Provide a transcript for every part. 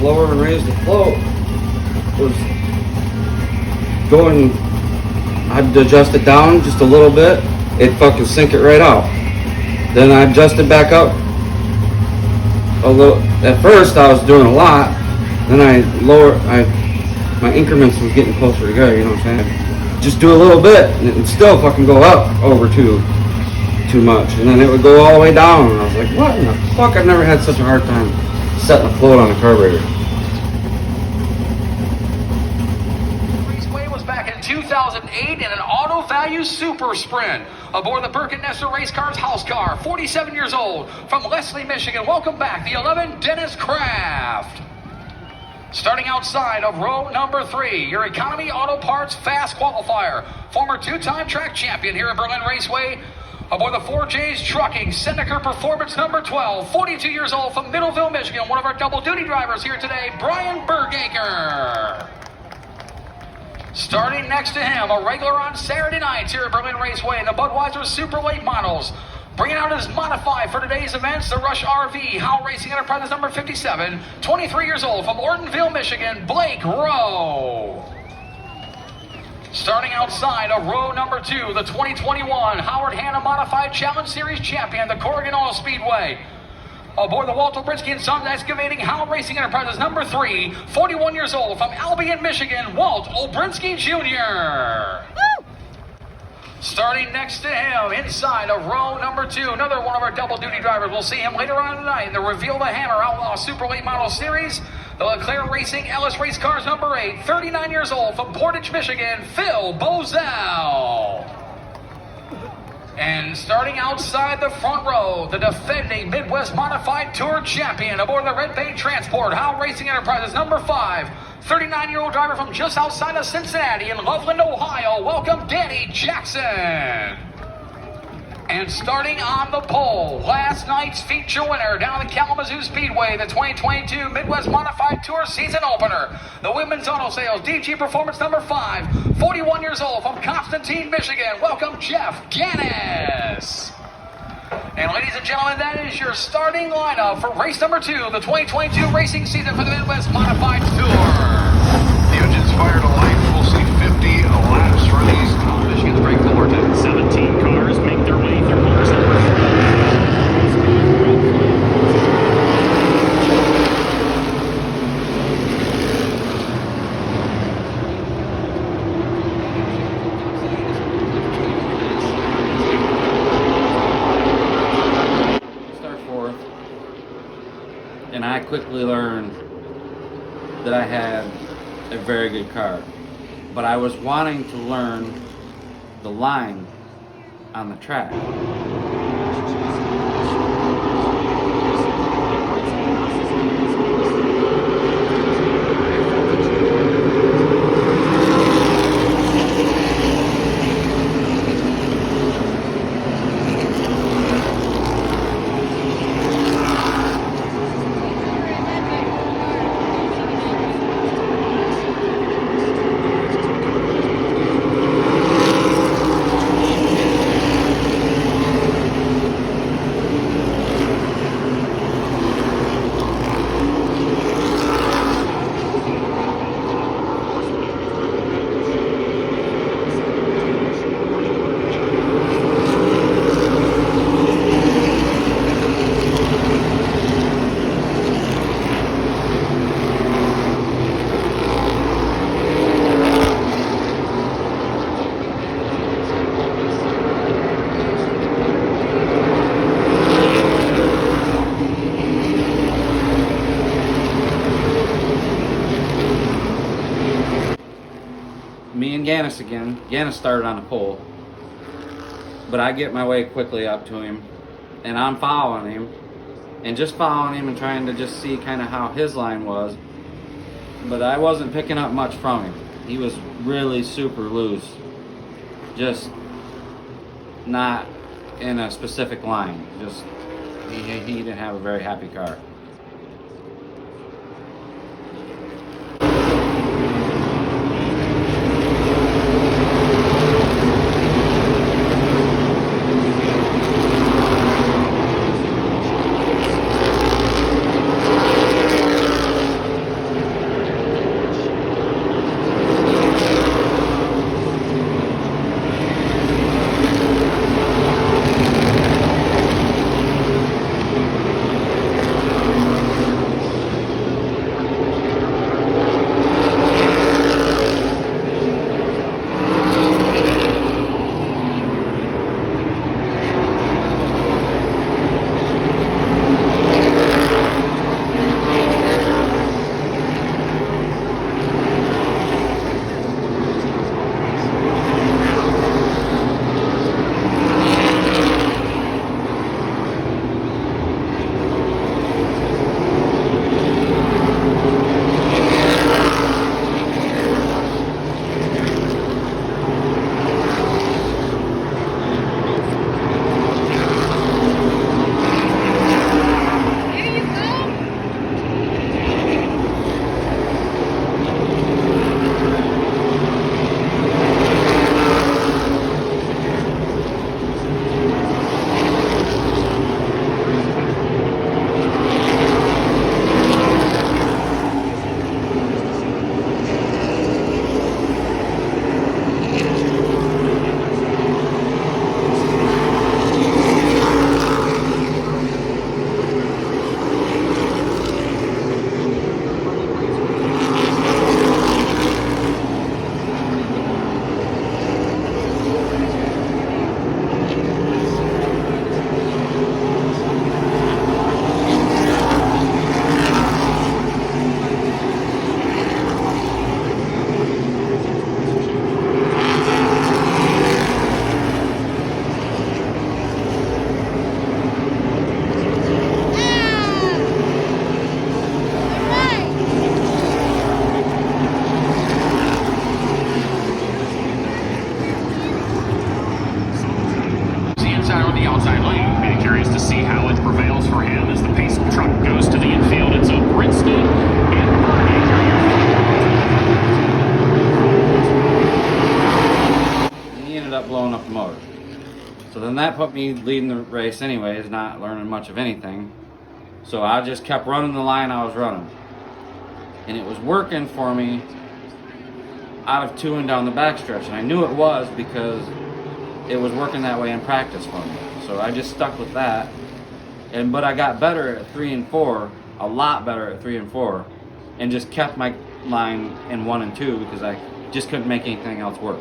lower and raise the float was going, I'd adjust it down just a little bit, it'd fucking sink it right out. Then I adjusted back up a little. At first I was doing a lot, then my increments was getting closer together, you know what I'm saying? Just do a little bit and it would still fucking go up over too much. And then it would go all the way down and I was like, what in the fuck? I've never had such a hard time setting a float on a carburetor. Raceway was back in 2008 in an Auto Value Super Sprint aboard the Birkennesser Race Cars house car. 47 years old from Leslie, Michigan. Welcome back, the 11, Dennis Kraft. Starting outside of row number 3, your Economy Auto Parts Fast Qualifier. Former 2-time track champion here at Berlin Raceway. Aboard the 4J's Trucking, Seneca Performance number 12, 42 years old from Middleville, Michigan. One of our double-duty drivers here today, Brian Bergaker. Starting next to him, a regular on Saturday nights here at Berlin Raceway in the Budweiser Super Late Models. Bringing out his modified for today's events, the Rush RV, Howell Racing Enterprises number 57, 23 years old from Ortonville, Michigan, Blake Rowe. Starting outside of row number 2, the 2021 Howard Hanna Modified Challenge Series champion, the Corrigan Oil Speedway. Aboard the Walt Obrinsky and Sons Excavating Howell Racing Enterprises number 3, 41 years old from Albion, Michigan, Walt Obrinsky Jr. Starting next to him, inside of row number 2, another one of our double-duty drivers. We'll see him later on tonight in the Reveal the Hammer Outlaw Super Late Model Series. The Leclerc Racing Ellis Race Cars number 8, 39 years old from Portage, Michigan, Phil Bozell. And starting outside the front row, the defending Midwest Modified Tour champion aboard the Red Bay Transport, Howell Racing Enterprises number 5, 39-year-old driver from just outside of Cincinnati in Loveland, Ohio. Welcome, Danny Jackson. And starting on the pole, last night's feature winner down at the Kalamazoo Speedway, the 2022 Midwest Modified Tour season opener, the Women's Auto Sales DG Performance number 5, 41 years old from Constantine, Michigan. Welcome, Jeff Gannis. And ladies and gentlemen, that is your starting lineup for race number 2, the 2022 racing season for the Midwest Modified Tour. The engines fire to life. We'll see 50 laps for these. Michigan's Greg Fullerton. 17 cars make their way through course number 4. And I quickly learned that I had a very good car. But I was wanting to learn the line on the track. Me and Gannis again. Gannis started on the pole. But I get my way quickly up to him. And I'm following him. And just following him and trying to just see kind of how his line was. But I wasn't picking up much from him. He was really super loose. Just not in a specific line. Just he didn't have a very happy car. then that put me leading the race anyways, not learning much of anything. So I just kept running the line I was running. And it was working for me out of 2 and down the backstretch. And I knew it was because it was working that way in practice for me. So I just stuck with that. But I got better at 3 and 4, a lot better at 3 and 4, and just kept my line in 1 and 2 because I just couldn't make anything else work.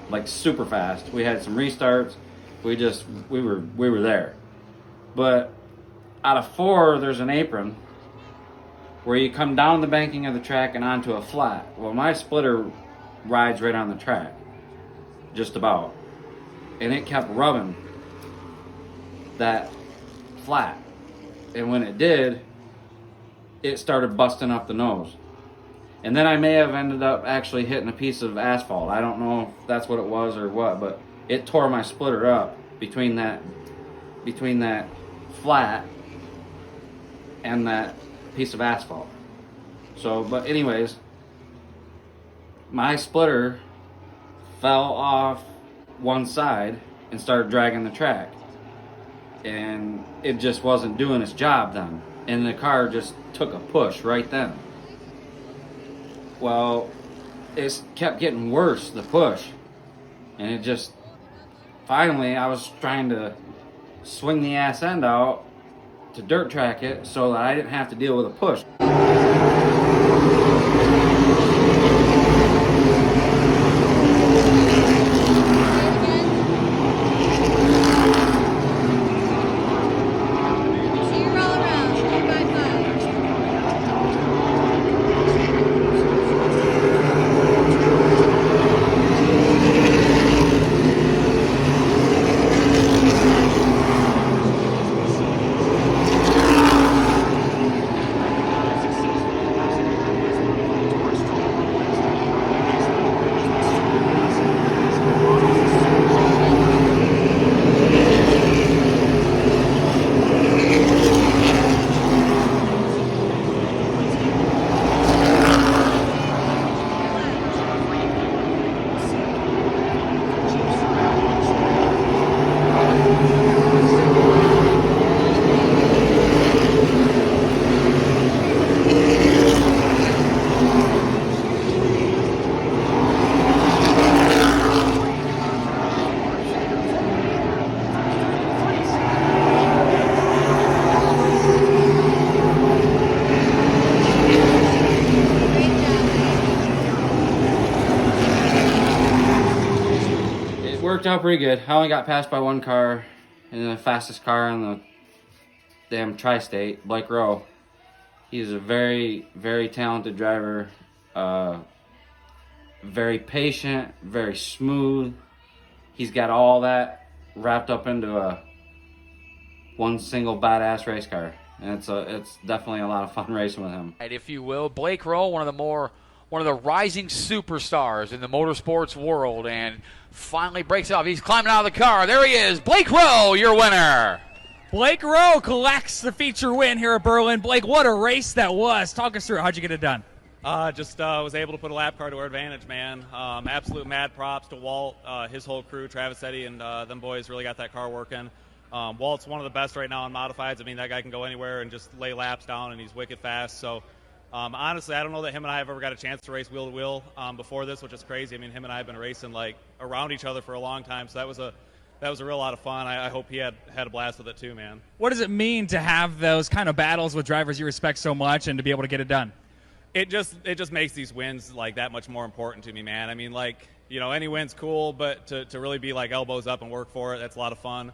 like super fast. We had some restarts. We were there. But out of 4, there's an apron where you come down the banking of the track and onto a flat. Well, my splitter rides right on the track, just about. And it kept rubbing that flat. And when it did, it started busting up the nose. And then I may have ended up actually hitting a piece of asphalt. I don't know if that's what it was or what, but it tore my splitter up between that flat and that piece of asphalt. So, but anyways, my splitter fell off one side and started dragging the track. And it just wasn't doing its job then. And the car just took a push right then. Well, it kept getting worse, the push. And it just, finally, I was trying to swing the ass end out to dirt track it so that I didn't have to deal with a push. Worked out pretty good. I only got passed by one car, and the fastest car in the damn tri-state, Blake Rowe. He's a very, very talented driver. Very patient, very smooth. He's got all that wrapped up into one single badass race car, and it's definitely a lot of fun racing with him. If you will, Blake Rowe, one of the rising superstars in the motorsports world, and finally breaks off. He's climbing out of the car. There he is. Blake Rowe, your winner. Blake Rowe collects the feature win here at Berlin. Blake, what a race that was. Talk us through it. How'd you get it done? Just was able to put a lap car to our advantage, man. Absolute mad props to Walt, his whole crew, Travis Eddy, and them boys really got that car working. Walt's one of the best right now on modifieds. I mean, that guy can go anywhere and just lay laps down, and he's wicked fast. So, honestly, I don't know that him and I have ever got a chance to race wheel to wheel before this, which is crazy. I mean, him and I have been racing like around each other for a long time, so that was a real lot of fun. I hope he had a blast with it too, man. What does it mean to have those kind of battles with drivers you respect so much and to be able to get it done? It just makes these wins like that much more important to me, man. I mean, like, you know, any win's cool, but to really be like elbows up and work for it, that's a lot of fun.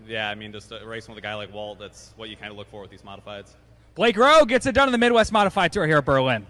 Yeah, I mean, just racing with a guy like Walt, that's what you kind of look for with these modifieds. Blake Rowe gets it done in the Midwest Modified Tour here at Berlin.